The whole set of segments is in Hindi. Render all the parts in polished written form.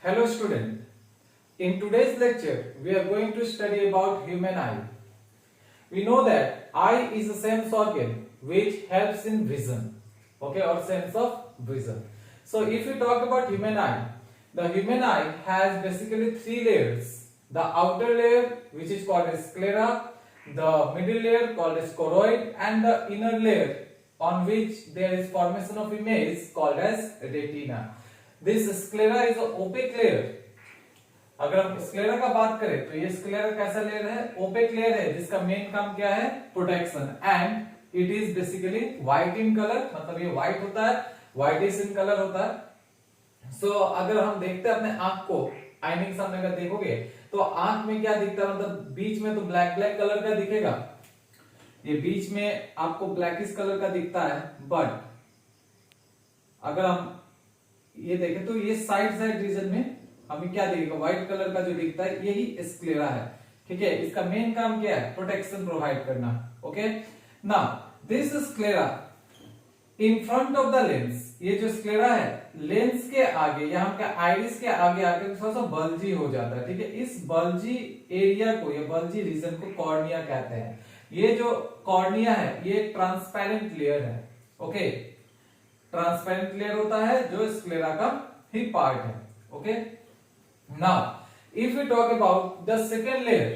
Hello student. In today's lecture, we are going to study about human eye. We know that eye is a sense organ which helps in vision, okay, or sense of vision. So if we talk about human eye, the human eye has basically three layers. The outer layer, which is called as sclera, the middle layer called as choroid, and the inner layer on which there is formation of image called as retina. This sclera is an opaque layer. अगर हम स्क्लेरा का बात करें तो ये स्क्लेरा कैसा लेयर है? ओपेक लेयर है, जिसका मेन काम क्या है? Protection. And it is basically white in colour, मतलब ये व्हाइट होता है, व्हाइटिश इन कलर होता है. सो अगर हम देखते हैं अपने आंख को, आईने के सामने अगर देखोगे तो आंख में क्या दिखता है? मतलब बीच में तो ब्लैक ब्लैक कलर का दिखेगा, ये बीच में आपको ब्लैकिश कलर का दिखता है. बट अगर हम ये देखें तो ये साइड रीजन में हमें क्या दिखेगा? व्हाइट कलर का जो दिखता है यही स्क्लेरा है. ठीक है, इसका मेन काम क्या है? प्रोटेक्शन प्रोवाइड करना. Okay, now this sclera in front of the lens, ये जो स्क्लेरा है लेंस के आगे, यहाँ पे आइरिस के आगे आके थोड़ा सा बल्जी हो जाता है. ठीक है, इस बल्जी एरिया को या बल्जी रीजन को कॉर्निया कहते हैं. ये जो कॉर्निया है ये ट्रांसपेरेंट लेयर है. ओके, ट्रांसपेरेंट लेयर होता है जो स्क्लेरा का ही पार्ट है. Okay, now if we talk about the second layer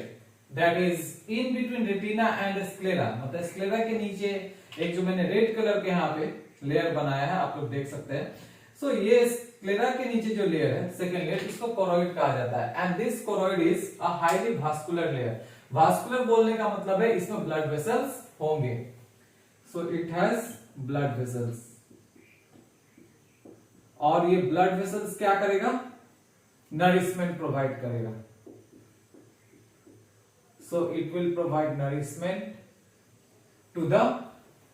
that is in between retina and sclera, मतलब स्क्लेरा के नीचे एक जो मैंने रेड कलर के यहाँ पे लेयर बनाया है, आप लोग देख सकते हैं. सो ये स्क्लेरा के नीचे जो लेयर है, सेकेंड लेयर, इसको कोरोइड कहा जाता है. And this choroid is a highly vascular layer. Vascular बोलने का मतलब है इसमें ब्लड वेसल्स होंगे. So it has blood vessels, और ये ब्लड वेसल्स क्या करेगा? नरिशमेंट प्रोवाइड करेगा. So it will provide nourishment to the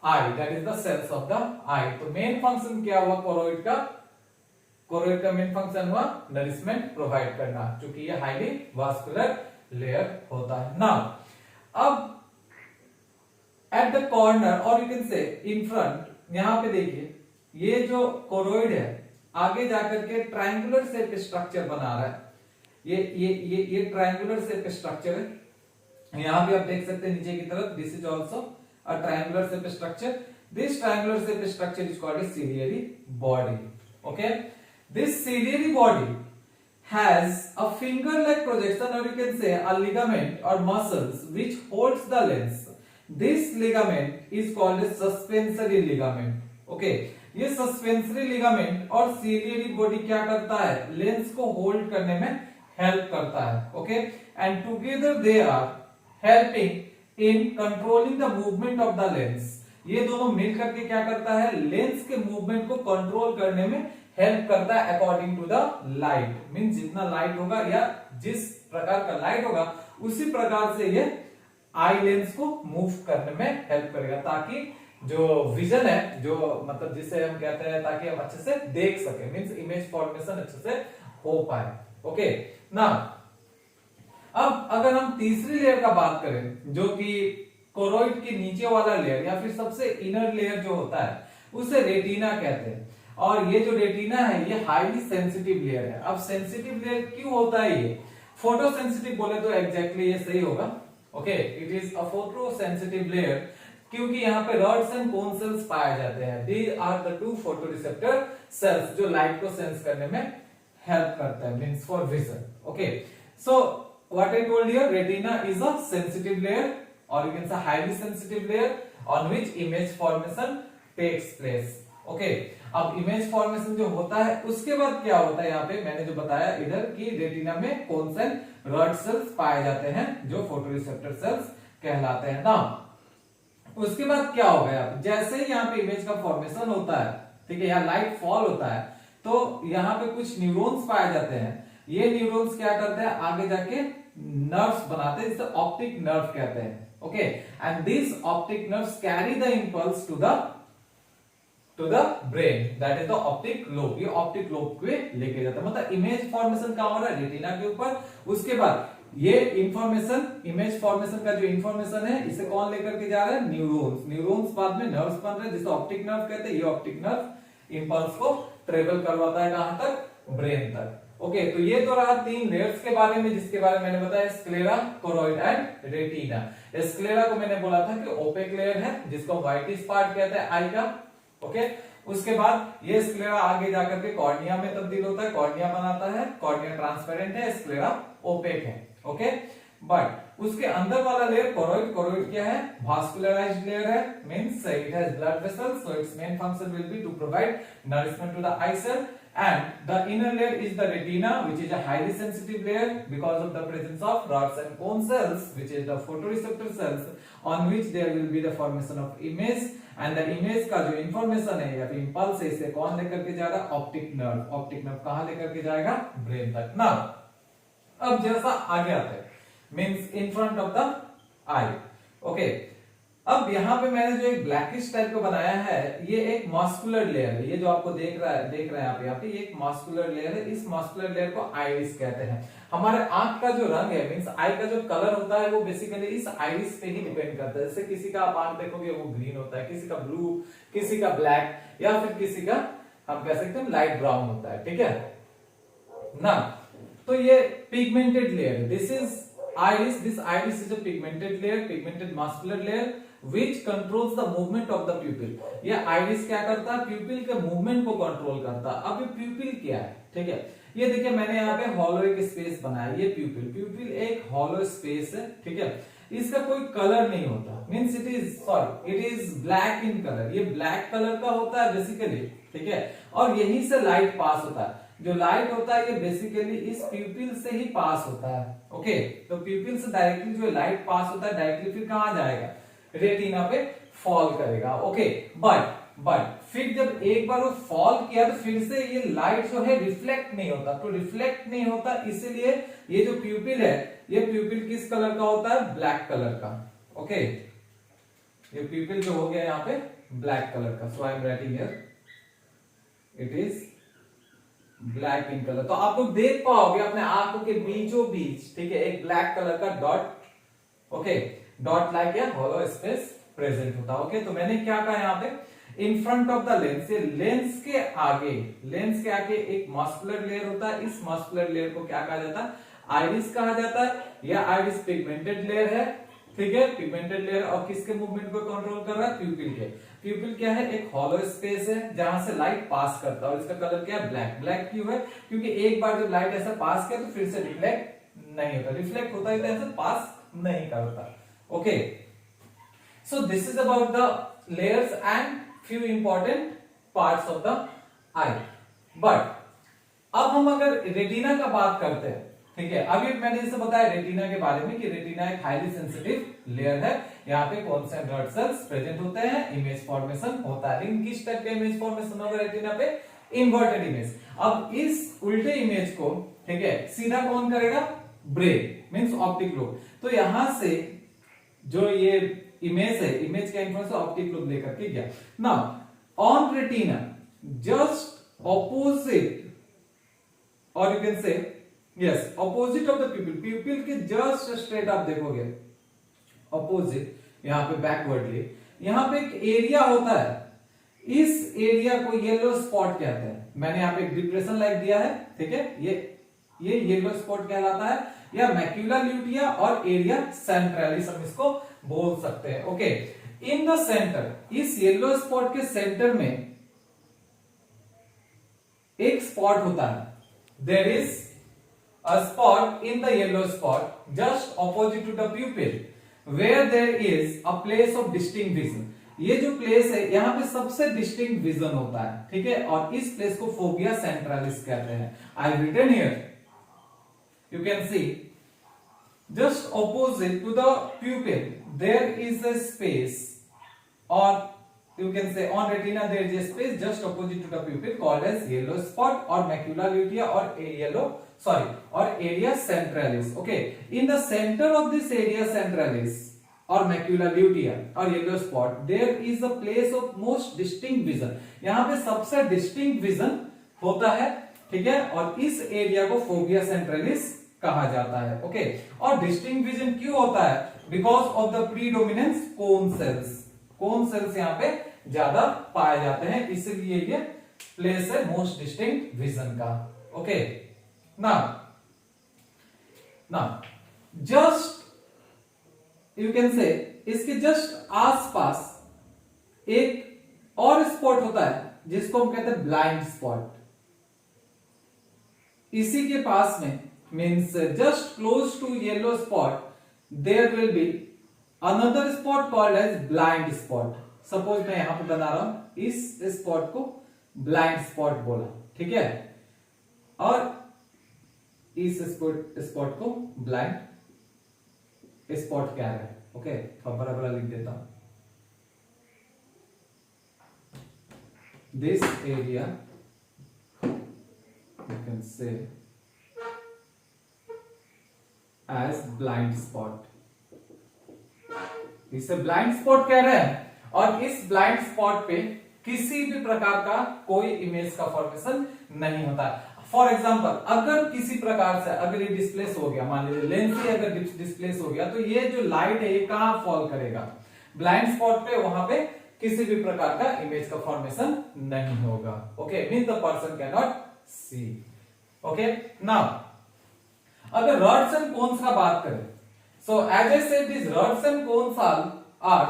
eye, that is the cells of the eye. तो मेन फंक्शन क्या हुआ कोरोइड का? कोरोइड का मेन फंक्शन हुआ नरिशमेंट प्रोवाइड करना, क्योंकि ये हाईली वास्कुलर लेयर होता है. नाउ अब एट द कॉर्नर और यू कैन से इन फ्रंट, यहां पे देखिए ये जो कोरोइड है आगे जाकर के ट्रायंगुलर शेप स्ट्रक्चर बना रहा है. ये ट्रायंगुलर शेप स्ट्रक्चर है. यहां भी आप देख सकते हैं नीचे की तरफ, this is also a triangular shape structure. This triangular shape structure is called as ciliary body. Okay, this ciliary body has a finger-like projection, or you can say a ligament or muscles which holds the lens. This ligament is called as suspensory ligament. Okay, ये सस्पेंसरी लिगामेंट और सीलियरी बॉडी क्या करता है? लेंस को होल्ड करने में हेल्प करता है. Okay, and together they are helping in controlling the movement of the lens. ये दोनों मिलकर के क्या करता है? लेंस के मूवमेंट को कंट्रोल करने में हेल्प करता है according to the light. Means जितना लाइट होगा या जिस प्रकार का लाइट होगा उसी प्रकार से ये आई लेंस को मूव करने में हेल्प करेगा, ताकि जो विजन है, जो मतलब जिसे हम कहते हैं, ताकि हम अच्छे से देख सके, मींस इमेज फॉर्मेशन अच्छे से हो पाए. ओके, ना अब अगर हम तीसरी लेयर का बात करें, जो कि कोरोइड के नीचे वाला लेयर या फिर सबसे इनर लेयर जो होता है, उसे रेटिना कहते हैं. और ये जो रेटिना है ये हाईली सेंसिटिव लेयर है. अब सेंसिटिव लेयर क्यों होता है? ये फोटो सेंसिटिव बोले तो एग्जैक्टली ये सही होगा. Okay, it is a photo sensitive layer, क्योंकि यहाँ पे रॉड्स एंड कोन सेल्स पाए जाते हैं. These are the two photoreceptor cells जो लाइट को सेंस करने में हेल्प करता है, means for vision. Okay, so what I told here, retina is a sensitive layer और you can say highly sensitive layer on which image formation takes place. Okay, अब इमेज फॉर्मेशन जो होता है उसके बाद क्या होता है? यहाँ पे मैंने जो बताया इधर कि रेटिना में कोन सेल, रॉड सेल्स पाए जाते हैं जो फोटोरिसेप्टर सेल्स कहलाते हैं. ना उसके बाद क्या होगा? यहाँ पे जैसे ही यहाँ पे इमेज का फॉर्मेशन होता है, ठीक है, यहाँ लाइट फॉल होता है, तो यहाँ पे कुछ न्यूरॉन्स पाए जाते हैं. ये न्यूरॉन्स क्या करते हैं? आगे जाके नर्व्स बनाते हैं, जिसे ऑप्टिक नर्व कहते हैं. Okay, and this optic nerves carry the impulse to the brain, that is the optic lobe. ये ऑप्टिक लोब पे लेके जाता है. मतलब इमेज फॉर्मेशन कहाँ हो रहा है? रेटिना के ऊपर. उसके बाद ये इंफॉर्मेशन, इमेज फॉर्मेशन का जो इंफॉर्मेशन है, इसे कौन लेकर के जा रहा है? न्यूरॉन्स. न्यूरॉन्स बाद में नर्व्स बन रहे हैं, जिसे ऑप्टिक नर्व कहते हैं. ये ऑप्टिक नर्व इंपल्स को ट्रेवल करवाता है कहां तक? ब्रेन तक. ओके, तो ये तो रहा 3 लेयर्स के बारे में, जिसके बारे में मैंने बताया sclera, choroid and retina. Sclera को मैंने बोला था कि ओपेक लेयर है, जिसको व्हाइटिश पार्ट कहते हैं आई का। ओके, उसके बाद ये स्क्लेरा आगे जाकर के कॉर्निया में तब्दील होता है, कॉर्निया बनाता है। कॉर्निया ट्रांसपेरेंट है, स्क्लेरा ओपेक है। ओके, बट उसके अंदर वाला लेयर कोरोइड, कोरोइड क्या है? वास्कुलराइज्ड लेयर है, means it has blood vessels, so its main function will be to provide nourishment to the eye cell. And the inner layer is the retina, which is a highly sensitive layer because of the presence of rods and cone cells, which is the photoreceptor cells, on which there will be the formation of image. And the image का जो information है या फिर impulse है, इसे कौन लेकर के जा रहा है? Optic nerve. ऑप्टिक नर्व कहाँ लेकर के जाएगा? ब्रेन तक। ना अब जैसा आगे आते हैं, means in front of the I. Okay, अब यहाँ पे मैंने जो एक ब्लैकिश टाइप का बनाया है, ये एक मस्कुलर लेयर है। ये जो आपको देख रहे हैं यहाँ पे ये एक मस्कुलर लेयर है। इस मस्कुलर लेयर को आइरिस कहते हैं। हमारे आंख का जो रंग है, मींस आई का जो कलर होता है, वो बेसिकली इस आइरिस पे ही डिपेंड करता है। जैसे किसी का आप आंख देखोगे वो ग्रीन होता है, किसी का ब्लू, किसी का ब्लैक, या फिर किसी का हम कह सकते हैं लाइट ब्राउन होता है। ठीक है ना? तो ये पिगमेंटेड लेयर है। This is iris. This iris is a pigmented layer, pigmented muscular layer which controls the movement of the pupil. ये iris क्या करता है? pupil के मूवमेंट को कंट्रोल करता है। अब ये pupil क्या है? ठीक है, ये देखिए मैंने यहाँ पे हॉलो एक स्पेस बनाया। ये pupil एक हॉलो स्पेस है। ठीक है, इसका कोई कलर नहीं होता, means it is black in colour. ये ब्लैक कलर का होता है बेसिकली। ठीक है, और यहीं से लाइट पास होता है। जो लाइट होता है ये बेसिकली इस प्यूपिल से ही पास होता है। ओके, तो प्यूपिल से डायरेक्टली जो लाइट पास होता है, डायरेक्टली फिर कहां जाएगा? रेटिना पे फॉल करेगा। ओके, बट फिर जब एक बार वो फॉल किया तो फिर से ये लाइट जो है रिफ्लेक्ट नहीं होता। तो रिफ्लेक्ट नहीं होता, इसीलिए ये जो प्यूपिल है, ये प्यूपिल किस कलर का होता है? ब्लैक कलर का। ओके, ये प्यूपिल जो हो गया यहाँ पे ब्लैक कलर का। So I am writing here it is black in colour. तो आप लोग देख पाओगे अपने आंखों के बीचों बीच, ठीक है, एक ब्लैक कलर का डॉट। ओके, डॉट लाइक या हॉलो स्पेस प्रेजेंट होता है। ओके, तो मैंने क्या कहा यहाँ पे? इन फ्रंट ऑफ द लेंस, ये लेंस के आगे एक मस्कुलर लेयर होता है। इस मस्कुलर लेयर को क्या कहा जाता है? आइरिस कहा जाता है। यह आइरिस पिगमेंटेड लेयर है। ठीक है, पिगमेंटेड लेयर, और किसके मूवमेंट को कंट्रोल कर रहा है? प्यूपिल के। प्यूपिल क्या है? एक हॉलो स्पेस है जहां से लाइट पास करता है, और इसका कलर क्या है? ब्लैक। ब्लैक क्यों है? क्योंकि एक बार जब लाइट ऐसा पास किया तो फिर से रिफ्लेक्ट नहीं होता। रिफ्लेक्ट होता है तो ऐसा पास नहीं करता। Okay, so this is about the layers and few important parts of the I. But अब हम अगर रेटिना का बात करते हैं, ठीक है, अभी मैंने जैसे बताया रेटिना के बारे में कि रेटिना एक हाईली सेंसिटिव लेयर है। यहाँ पे कौन से ब्लड सेल्स प्रेजेंट होते हैं, इमेज फॉर्मेशन होता है। लेकिन किस टाइप का इमेज फॉर्मेशन होगा रेटिना पे? Inverted image. अब इस उल्टे इमेज को, ठीक है, सीधा कौन करेगा? Brain, means optic lobe. तो यहां से जो ये इमेज है, इमेज का इन्फ्लुएंस ऑप्टिक लोब लेकर के गया। Now on retina just opposite, और you can say yes opposite of the pupil, pupil के जस्ट स्ट्रेट आप देखोगे ऑपोजिट, यहाँ पे बैकवर्डली, यहाँ पे एक एरिया होता है। इस एरिया को येलो स्पॉट कहते हैं। मैंने यहाँ पे एक डिप्रेशन लाइक दिया है। ठीक है, ये येलो स्पॉट कहलाता है, या मैक्यूला ल्यूटिया और एरिया सेंट्रलिस हम इसको बोल सकते हैं। ओके, इन द सेंटर, इस येलो स्पॉट के सेंटर में एक स्पॉट होता है। There is a spot in the yellow spot just opposite to the pupil where there is a place of distinct vision. ये जो प्लेस है यहाँ पे सबसे डिस्टिंक्ट विजन होता है। ठीक है, और इस प्लेस को फोबिया सेंट्रालिस कहते हैं। I written here, you can see just opposite to the pupil there is a space, or you can say on retina there is a space just opposite to the pupil called as yellow spot or macula lutea or area centralis. Okay, in the center of this area centralis or macula lutea or yellow spot there is a place of most distinct vision. यहाँ पे सबसे distinct vision होता है। ठीक है, और इस एरिया को फोबिया सेंट्रलिस कहा जाता है। ओके, और डिस्टिंक्ट विजन क्यों होता है? Because of the predominance cone cells. Cone cells यहाँ पे ज्यादा पाए जाते हैं, इसलिए ये प्लेस है मोस्ट डिस्टिंक्ट विजन का। Okay, now just you can से इसके जस्ट आसपास एक और स्पॉट होता है जिसको हम कहते हैं ब्लाइंड स्पॉट। इसी के पास में means just close to yellow spot there will be another spot called as blind spot. Suppose मैं यहां पे बना रहा हूं, इस स्पॉट को ब्लाइंड स्पॉट बोला, ठीक है, और इस स्पॉट को ब्लाइंड स्पॉट कह रहे हैं। ओके, तो बड़ा बड़ा लिख देता हूं, this area you can say as blind spot। इसे ब्लाइंड स्पॉट कह रहे हैं और इस ब्लाइंड स्पॉट पे किसी भी प्रकार का कोई इमेज का फॉर्मेशन नहीं होता। फॉर एग्जांपल अगर किसी प्रकार से अगर ये डिस्प्लेस हो गया, मान लीजिए लेंस ही अगर डिस्प्लेस हो गया, तो ये जो लाइट है ये कहां फॉल करेगा, ब्लाइंड स्पॉट पे, वहां पे किसी भी प्रकार का इमेज का फॉर्मेशन नहीं होगा। Okay, mean the person can not see. Okay, now अगर रॉड्स एंड कोन्स का बात करें, so as I said this rods and cones are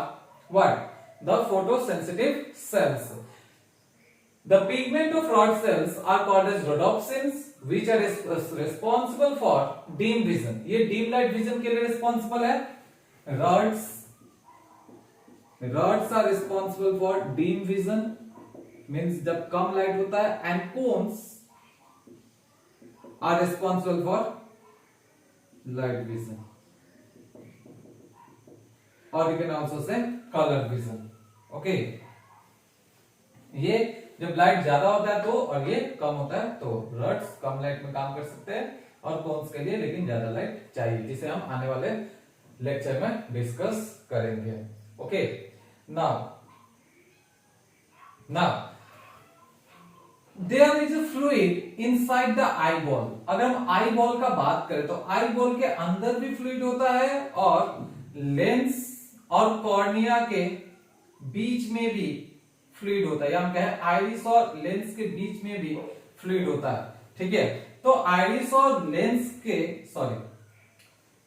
what, the photosensitive cells. The pigment of rod cells are called as rhodopsins, which are responsible for dim vision। ये dim light vision के लिए responsible है। Rods are responsible for dim vision, means जब कम लाइट होता है, and cones are responsible for light vision, or you can also say color vision। Okay, ये जब लाइट ज्यादा होता है तो, और ये कम होता है तो, रड्स कम लाइट में काम कर सकते हैं और कोन्स के लिए लेकिन ज्यादा लाइट चाहिए, जिसे हम आने वाले लेक्चर में डिस्कस करेंगे। Okay, now there is a fluid inside the eye ball. अगर हम आई बॉल का बात करें तो आई बॉल के अंदर भी फ्लूइड होता है और लेंस और कॉर्निया के बीच में भी फ्लूइड होता है, या हम कहें आइरिस और लेंस के बीच में भी फ्लूइड होता है। ठीक है, तो आइरिस और लेंस के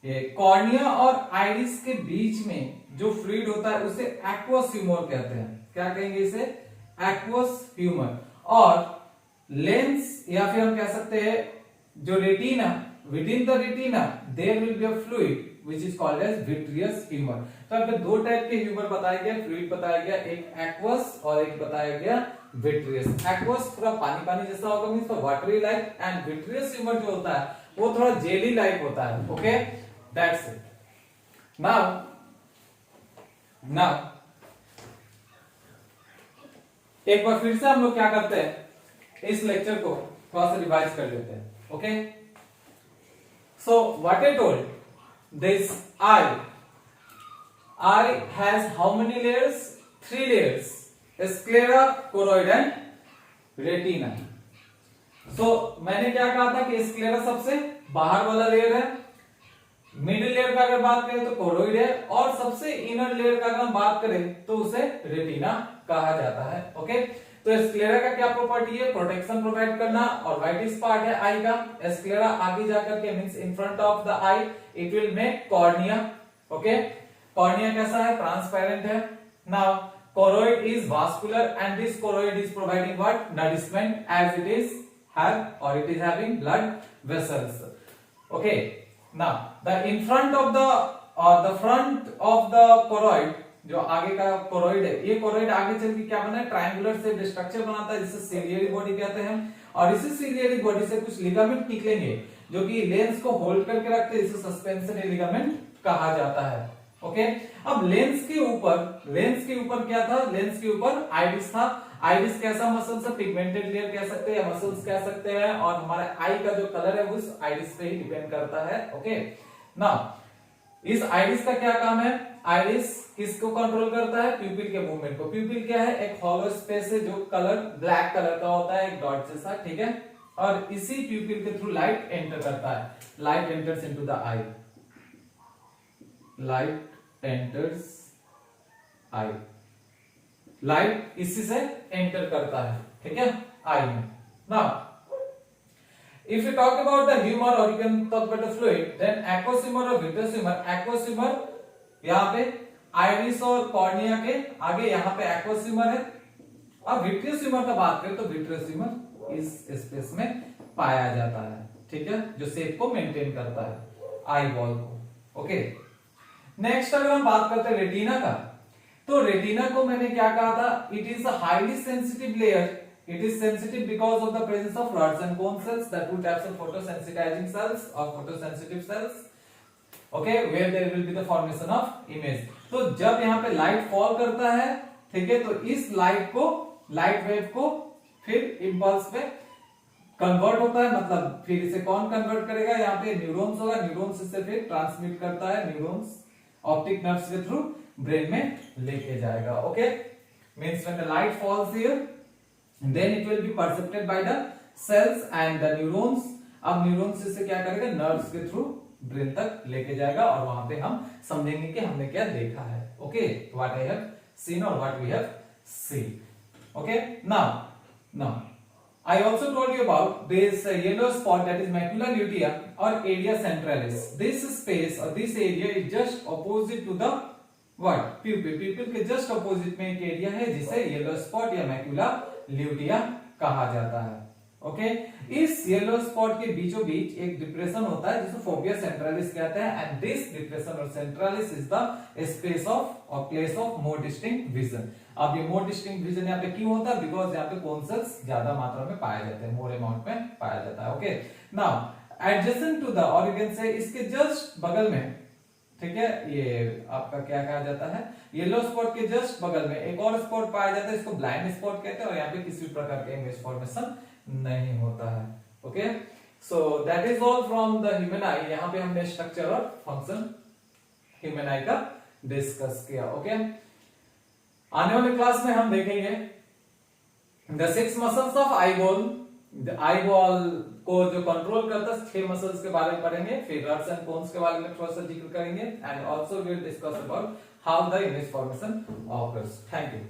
ये कॉर्निया और आइरिस के बीच में जो फ्लूइड होता है उसे एक्वस ह्यूमर कहते हैं। क्या कहेंगे इसे? Aqueous humour. और लेंस या फिर हम कह सकते हैं जो retina, within the retina there will be a fluid which is called as vitreous humor। तो आपको दो टाइप के ह्यूमर बताया गया, फ्लूइड बताया गया, एक एक्वस और एक बताया गया विट्रियस। एक्वस थोड़ा पानी पानी जैसा होगा, means watery like, and vitreous humour जो होता है वो थोड़ा जेली लाइक होता है। Okay, that's it. नाउ एक बार फिर से हम लोग क्या करते हैं, इस लेक्चर को थोड़ा सा रिवाइज कर लेते हैं। Okay, so what I told, this eye has how many layers? 3 layers: sclera, choroid and retina। so मैंने क्या कहा था कि स्क्लेरा सबसे बाहर वाला लेयर है, मिडिल लेयर का अगर बात करें तो कोरोइड है, और सबसे इनर लेयर का अगर हम बात करें तो उसे रेटिना कहा जाता है। ओके, तो स्क्लेरा का क्या प्रॉपर्टी है? प्रोटेक्शन प्रोवाइड करना, और व्हाइटिश पार्ट है आई का। स्क्लेरा आगे जाकर के means in front of the eye it will make cornea. Okay, cornea कैसा है? ट्रांसपेरेंट है। Now choroid is vascular and this choroid is providing what? Nourishment, as it is have और it is having blood vessels. Okay, now the in front of the front of the choroid, जो आगे का कोरोइड है, ये कोरोइड आगे चल के क्या बना है? ट्रायंगुलर शेप स्ट्रक्चर बनाता है जिसे सिलियरी बॉडी कहते हैं। और इसी सिलियरी बॉडी से कुछ लिगामेंट निकलेंगे जो कि लेंस को होल्ड करके रखते हैं, इसे सस्पेंशन लिगामेंट कहा जाता है। ओके, अब लेंस के ऊपर क्या था? लेंस के ऊपर आइरिस था। आइरिस कैसा मसल से? पिगमेंटेड लेयर कह सकते हैं या मसल्स कह सकते हैं, और हमारे आई का जो कलर है वो उस आइरिस पे ही डिपेंड करता है। ओके, नाउ इस आइरिस का क्या काम है? आइरिस किसको कंट्रोल करता है? प्यूपिल के मूवमेंट को। प्यूपिल क्या है? एक हॉलो स्पेस है जो कलर ब्लैक कलर का होता है, एक डॉट जैसा। ठीक है, और इसी प्यूपिल के थ्रू लाइट एंटर करता है। Light enters into the I, light enters I, light इसी से एंटर करता है। ठीक है, आई में। Now If you talk about the humor or you can talk about the fluid, then aqueous humor और vitreous humor, aqueous humor यहाँ पे आइरिस और कॉर्निया के आगे यहाँ पे aqueous humor है, और vitreous humor का बात करें तो vitreous humor इस स्पेस में पाया जाता है, ठीक है, जो शेप को मेंटेन करता है आई बॉल को। ओके, नेक्स्ट अगर हम बात करते हैं रेटिना का, तो रेटिना को मैंने क्या कहा था, it is a highly sensitive layer. It is sensitive because of the presence of rods and cone cells, the two types of photosensitizing cells or photosensitive cells, okay, where there will be the formation of image। तो जब यहाँ पे लाइट फॉल करता है, ठीक है, तो इस लाइट वेव को फिर इम्पल्स में कन्वर्ट होता है, मतलब फिर इसे कौन कन्वर्ट करेगा, यहाँ पे न्यूरॉन्स होगा, न्यूरॉन्स इसे फिर ट्रांसमिट करता है, न्यूरॉन्स ऑप्टिक नर्व्स के थ्रू ब्रेन में लेके जाएगा। Okay, means when the light falls here then it will be perceived by the cells and the neurons। अब न्यूरॉन्स इसे क्या करेगा, नर्व्स के थ्रू ब्रेन तक लेके जाएगा, और वहां पे हम समझेंगे कि हमने क्या देखा है। Okay, what I have seen और what we have seen. Okay, now I also told you about this yellow spot, that is macula lutea or area centralis। this space or this area is just opposite to the what, pupil। pupil के just opposite में एक एरिया है जिसे येलो स्पॉट या मैक्यूला ल्यूटिया कहा जाता है। ओके, इस येलो स्पॉट के बीचों बीच एक डिप्रेशन होता है जिसे फोबिया सेंट्रालिस कहते हैं, एंड दिस डिप्रेशन और सेंट्रालिस इज द स्पेस ऑफ और place of more distinct vision. अब ये मोर डिस्टिंक्ट विजन यहाँ पे क्यों होता है, बिकॉज यहाँ पे कोन सेल्स ज्यादा मात्रा में पाए जाते हैं, मोर अमाउंट में पाया जाता है। Okay, now adjacent to the organ से इसके जस्ट बगल में, ठीक है, ये आपका क्या कहा जाता है, येलो स्पॉट के जस्ट बगल में एक और स्पॉट पाया जाता है, इसको ब्लाइंड स्पॉट कहते हैं, और यहाँ पे किसी प्रकार का इमेज फॉर्मेशन नहीं होता है। Okay, so that is all from the human आई। यहाँ पे हमने स्ट्रक्चर और फंक्शन ह्यूमन आई का डिस्कस किया। ओके, आने वाले क्लास में हम देखेंगे the 6 muscles of eye ball. Eye ball को जो कंट्रोल करता है 6 मसल्स के बारे में पढ़ेंगे, फिर रड्स एंड कोन्स के बारे में थोड़ा सा जिक्र करेंगे, and also we will discuss about how the image formation occurs. Thank you.